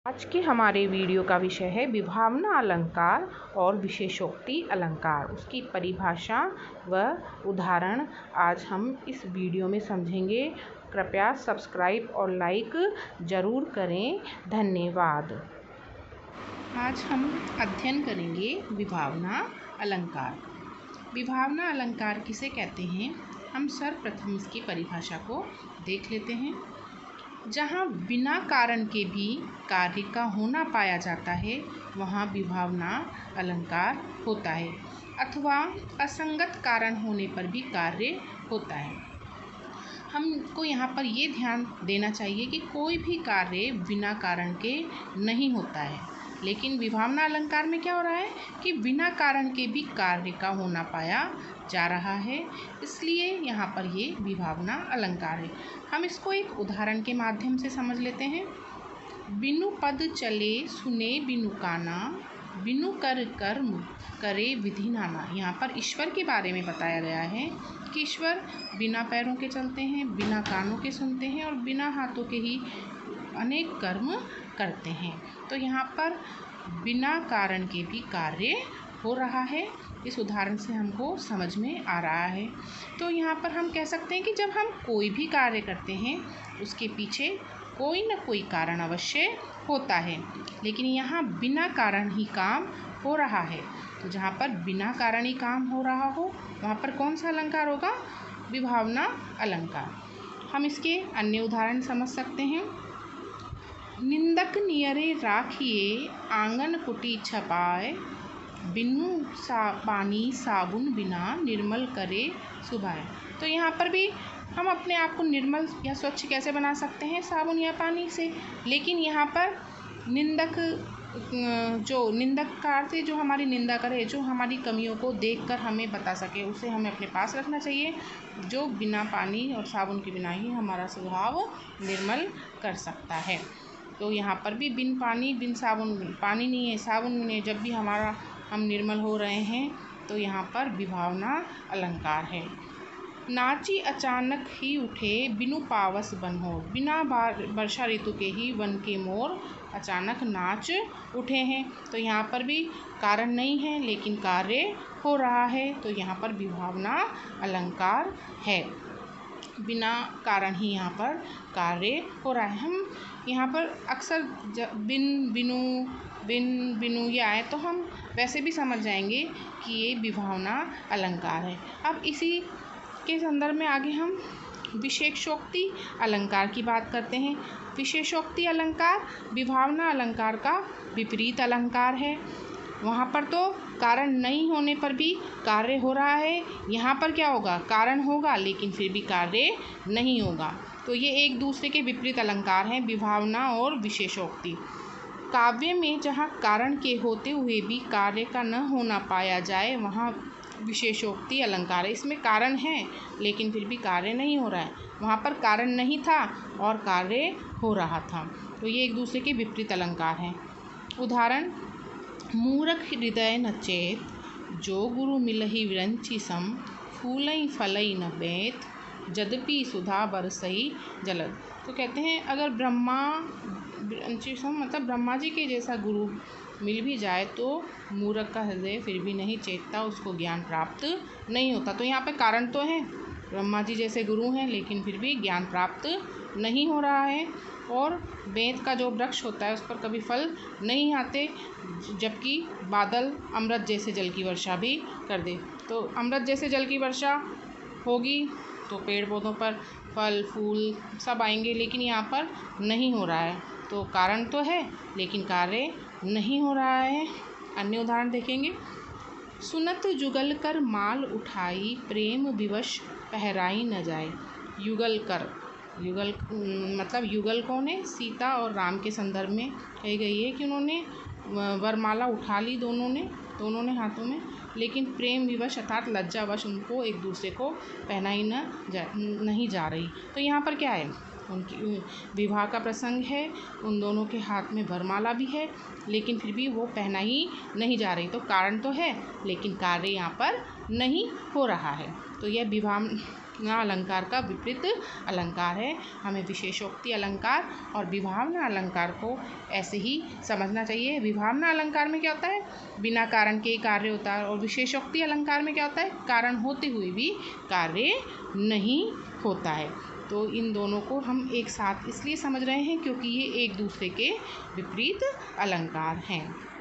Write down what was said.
आज के हमारे वीडियो का विषय है विभावना अलंकार और विशेषोक्ति अलंकार, उसकी परिभाषा व उदाहरण आज हम इस वीडियो में समझेंगे। कृपया सब्सक्राइब और लाइक ज़रूर करें। धन्यवाद। आज हम अध्ययन करेंगे विभावना अलंकार। विभावना अलंकार किसे कहते हैं, हम सर्वप्रथम इसकी परिभाषा को देख लेते हैं। जहाँ बिना कारण के भी कार्य का होना पाया जाता है वहाँ विभावना अलंकार होता है, अथवा असंगत कारण होने पर भी कार्य होता है। हमको यहाँ पर ये ध्यान देना चाहिए कि कोई भी कार्य बिना कारण के नहीं होता है, लेकिन विभावना अलंकार में क्या हो रहा है कि बिना कारण के भी कार्य का होना पाया जा रहा है, इसलिए यहाँ पर ये विभावना अलंकार है। हम इसको एक उदाहरण के माध्यम से समझ लेते हैं। बिनु पद चले सुने बिनु काना, बिनु कर कर्म करे विधि नाना। यहाँ पर ईश्वर के बारे में बताया गया है कि ईश्वर बिना पैरों के चलते हैं, बिना कानों के सुनते हैं और बिना हाथों के ही अनेक कर्म करते हैं। तो यहाँ पर बिना कारण के भी कार्य हो रहा है, इस उदाहरण से हमको समझ में आ रहा है। तो यहाँ पर हम कह सकते हैं कि जब हम कोई भी कार्य करते हैं उसके पीछे कोई न कोई कारण अवश्य होता है, लेकिन यहाँ बिना कारण ही काम हो रहा है। तो जहाँ पर बिना कारण ही काम हो रहा हो वहाँ पर कौन सा अलंकार होगा, विभावना अलंकार। हम इसके अन्य उदाहरण समझ सकते हैं। निंदक नियरे राखिए आंगन कुटी छपाए, बिनु पानी साबुन बिना निर्मल करे सुभाए। तो यहाँ पर भी हम अपने आप को निर्मल या स्वच्छ कैसे बना सकते हैं, साबुन या पानी से। लेकिन यहाँ पर निंदक जो निंदक का अर्थ है जो हमारी निंदा करे, जो हमारी कमियों को देखकर हमें बता सके, उसे हमें अपने पास रखना चाहिए, जो बिना पानी और साबुन के बिना ही हमारा स्वभाव निर्मल कर सकता है। तो यहाँ पर भी बिन पानी बिन साबुन, पानी नहीं है साबुन नहीं है, जब भी हम निर्मल हो रहे हैं तो यहाँ पर विभावना अलंकार है। नाची अचानक ही उठे बिनु पावस बन हो, बिना वर्षा ऋतु के ही वन के मोर अचानक नाच उठे हैं। तो यहाँ पर भी कारण नहीं है लेकिन कार्य हो रहा है, तो यहाँ पर विभावना अलंकार है, बिना कारण ही यहाँ पर कार्य हो रहा है। हम यहाँ पर अक्सर बिन बिनु बिन बिनु ये आए तो हम वैसे भी समझ जाएंगे कि ये विभावना अलंकार है। अब इसी के संदर्भ में आगे हम विशेषोक्ति अलंकार की बात करते हैं। विशेषोक्ति अलंकार विभावना अलंकार का विपरीत अलंकार है। वहाँ पर तो कारण नहीं होने पर भी कार्य हो रहा है, यहाँ पर क्या होगा, कारण होगा लेकिन फिर भी कार्य नहीं होगा। तो ये एक दूसरे के विपरीत अलंकार हैं, विभावना और विशेषोक्ति। काव्य में जहाँ कारण के होते हुए भी कार्य का न होना पाया जाए वहाँ विशेषोक्ति अलंकार है। इसमें कारण है लेकिन फिर भी कार्य नहीं हो रहा है, वहाँ पर कारण नहीं था और कार्य हो रहा था। तो ये एक दूसरे के विपरीत अलंकार हैं। उदाहरण, मूरख हृदय न चेत, जो गुरु मिलहि विरंची सम, फूलई फलई न बेत, यद्यपि सुधा बरसई जलद। तो कहते हैं अगर मतलब ब्रह्मा जी के जैसा गुरु मिल भी जाए तो मूरख का हृदय फिर भी नहीं चेतता, उसको ज्ञान प्राप्त नहीं होता। तो यहाँ पे कारण तो है, ब्रह्मा जी जैसे गुरु हैं लेकिन फिर भी ज्ञान प्राप्त नहीं हो रहा है। और बेंत का जो वृक्ष होता है उस पर कभी फल नहीं आते, जबकि बादल अमृत जैसे जल की वर्षा भी कर दे। तो अमृत जैसे जल की वर्षा होगी तो पेड़ पौधों पर फल फूल सब आएंगे, लेकिन यहाँ पर नहीं हो रहा है। तो कारण तो है लेकिन कार्य नहीं हो रहा है। अन्य उदाहरण देखेंगे। सुनत जुगल कर माल उठाई, प्रेम विवश पहराई न जाए। युगल कर, युगल मतलब युगल कौन है, सीता और राम के संदर्भ में कही गई है कि उन्होंने वरमाला उठा ली दोनों ने हाथों में, लेकिन प्रेम विवश अर्थात लज्जावश उनको एक दूसरे को पहनाई नहीं जा रही। तो यहाँ पर क्या है, उनकी विवाह का प्रसंग है, उन दोनों के हाथ में वरमाला भी है लेकिन फिर भी वो पहनाई नहीं जा रही। तो कारण तो है लेकिन कार्य यहाँ पर नहीं हो रहा है। तो यह अलंकार का विपरीत अलंकार है। हमें विशेषोक्ति अलंकार और विभावना अलंकार को ऐसे ही समझना चाहिए। विभावना अलंकार में क्या होता है, बिना कारण के कार्य होता है, और विशेषोक्ति अलंकार में क्या होता है, कारण होते हुए भी कार्य नहीं होता है। तो इन दोनों को हम एक साथ इसलिए समझ रहे हैं क्योंकि ये एक दूसरे के विपरीत अलंकार हैं।